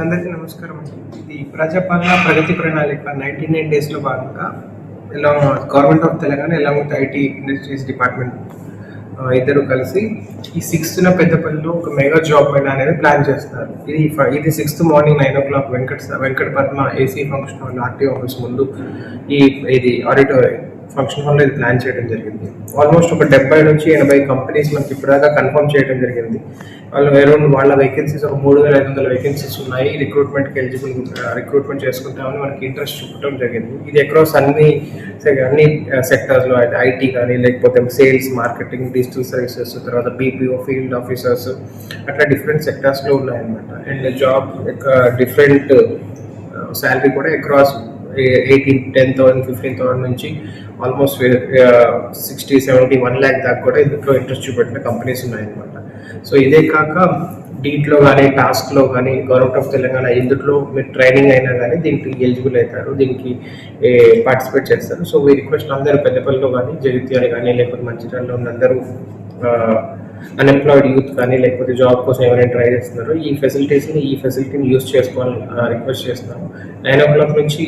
అందరికీ నమస్కారం. ఇది ప్రజాపాలన ప్రగతి ప్రణాళిక 99 డేస్లో భాగంగా ఎలా గవర్నమెంట్ ఆఫ్ తెలంగాణ ఎలా విత్ ఐటీ ఇండస్ట్రీస్ డిపార్ట్మెంట్ ఇద్దరు కలిసి ఈ 6th పెద్దపల్లిలో ఒక మెగా జాబ్ మేళా అనేది ప్లాన్ చేస్తున్నారు. ఇది 6th morning 9 o'clock Venkata Padma AC function hall RT office ముందు ఇది ఆడిటోరియం ఫంక్షన్ హాల్లో ఇది ప్లాన్ చేయడం జరిగింది. ఆల్మోస్ట్ ఒక 70 నుంచి 80 కంపెనీస్ మనకి ఇప్పటిదాకా కన్ఫర్మ్ చేయడం జరిగింది. వాళ్ళు అరౌండ్ వాళ్ళ వేకెన్సీస్ ఒక 3,500 వేకెన్సీస్ ఉన్నాయి. రిక్రూట్మెంట్ చేసుకుంటామని మనకి ఇంట్రెస్ట్ చూపడం జరిగింది. ఇది అక్రాస్ అన్ని సెక్టర్స్లో అయితే ఐటీ కానీ, లేకపోతే సేల్స్, మార్కెటింగ్, డిజిటల్ సర్వీసెస్, తర్వాత బీపీఓ, ఫీల్డ్ ఆఫీసర్స్, అట్లా డిఫరెంట్ సెక్టర్స్లో ఉన్నాయన్నమాట. అండ్ జాబ్ యొక్క డిఫరెంట్ శాలరీ కూడా అక్రాస్ 10,000, 15,000 నుంచి ఆల్మోస్ట్ 60, 70, 1 lakh దాకా కూడా ఇందులో ఇంట్రెస్ట్ చూపెట్టిన కంపెనీస్ ఉన్నాయన్నమాట. సో ఇదే కాక డీట్లో కానీ, టాస్క్లో కానీ గవర్నమెంట్ ఆఫ్ తెలంగాణ ఇందులో మీరు ట్రైనింగ్ అయినా కానీ దీనికి ఎలిజిబుల్ అవుతారు, దీనికి పార్టిసిపేట్ చేస్తారు. సో వీ రిక్వెస్ట్ అందరూ పెద్దపల్లిలో కానీ, జగిత్యాల కానీ, లేకపోతే మంచిర్యాలలో ఉన్న అందరూ అన్ఎంప్లాయిడ్ యూత్ కానీ, లేకపోతే జాబ్ కోసం ఎవరైనా ట్రై చేస్తున్నారో ఈ ఫెసిలిటీని యూజ్ చేసుకోవాలని రిక్వెస్ట్ చేస్తున్నాము. 9 o'clock నుంచి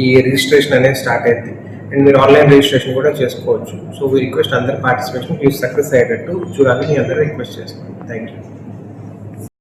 ఈ రిజిస్ట్రేషన్ అనేది స్టార్ట్ అయింది. అండ్ మీరు ఆన్లైన్ రిజిస్ట్రేషన్ కూడా చేసుకోవచ్చు. సో వీ రిక్వెస్ట్ అందరూ పార్టిసిపేషన్ సక్సెస్ అయ్యేటట్టు చూడాలని మీ అందరూ రిక్వెస్ట్ చేస్తున్నాం. Thank you.